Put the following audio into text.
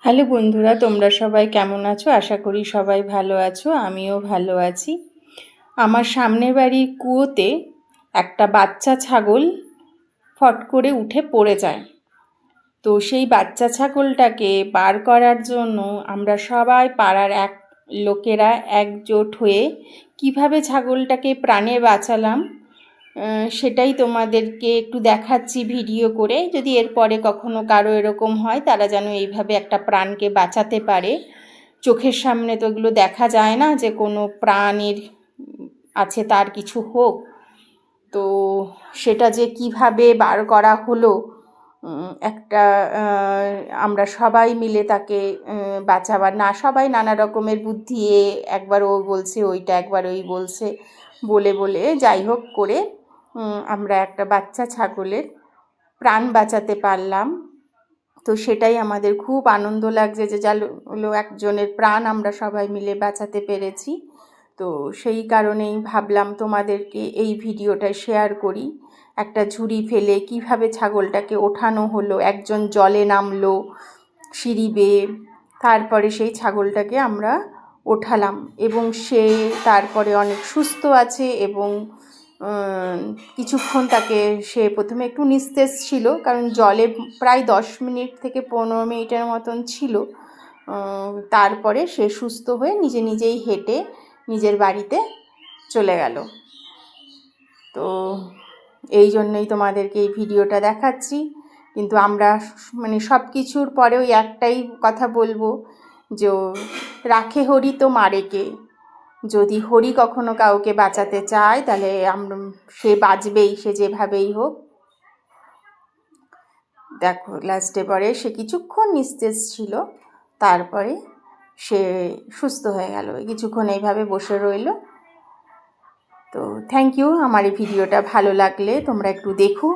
Hello বন্ধুরা, তোমরা সবাই কেমন আছো? আশা করি সবাই ভালো আছো, আমিও ভালো আছি। আমার সামনের বাড়ির কুয়োতে একটা বাচ্চা ছাগল ফট করে উঠে পড়ে যায়। তো সেই বাচ্চা ছাগলটাকে বার করার জন্য আমরা সবাই পাড়ার লোকেরা একজোট হয়ে কিভাবে ছাগলটাকে প্রাণে বাঁচালাম সেটাই তোমাদেরকে একটু দেখাচ্ছি ভিডিও করে। যদি এরপরে কখনো কারো এরকম হয়, তারা যেন এইভাবে একটা প্রাণকে বাঁচাতে পারে। চোখের সামনে তো এগুলো দেখা যায় না যে কোনো প্রাণের আছে তার কিছু হোক। তো সেটা যে কিভাবে বার করা হলো, একটা আমরা সবাই মিলে তাকে বাঁচাবার, না সবাই নানা রকমের বুদ্ধি, একবার ও বলছে ওইটা, একবার ওই বলছে, বলে যাই হোক করে আমরা একটা বাচ্চা ছাগলের প্রাণ বাঁচাতে পারলাম। তো সেটাই আমাদের খুব আনন্দ লাগছে যে হলো একজনের প্রাণ আমরা সবাই মিলে বাঁচাতে পেরেছি। তো সেই কারণেই ভাবলাম তোমাদেরকে এই ভিডিওটা শেয়ার করি। একটা ঝুড়ি ফেলে কিভাবে ছাগলটাকে ওঠানো হলো, একজন জলে নামলো সিঁড়ি বেয়ে, তারপরে সেই ছাগলটাকে আমরা ওঠালাম এবং সে তারপরে অনেক সুস্থ আছে। এবং কিছুক্ষণ তাকে, সে প্রথমে একটু নিস্তেজ ছিল, কারণ জলে প্রায় 10 মিনিট থেকে 15 মিনিটের মতন ছিল। তারপরে সে সুস্থ হয়ে নিজেই হেঁটে নিজের বাড়িতে চলে গেল। তো এই জন্যই তোমাদেরকে এই ভিডিওটা দেখাচ্ছি। কিন্তু আমরা সব কিছুর পরেও একটাই কথা বলবো, যে রাখে হরি তো মারে কে। যদি হরি কখনো কাউকে বাঁচাতে চায়, তাহলে সে বাঁচবেই, সে যেভাবেই হোক। দেখো লাস্টে পরে সে কিছুক্ষণ নিস্তেজ ছিল, তারপরে সে সুস্থ হয়ে গেল, কিছুক্ষণ এইভাবে বসে রইল। তো থ্যাংক ইউ। আমার এই ভিডিওটা ভালো লাগলে তোমরা একটু দেখো।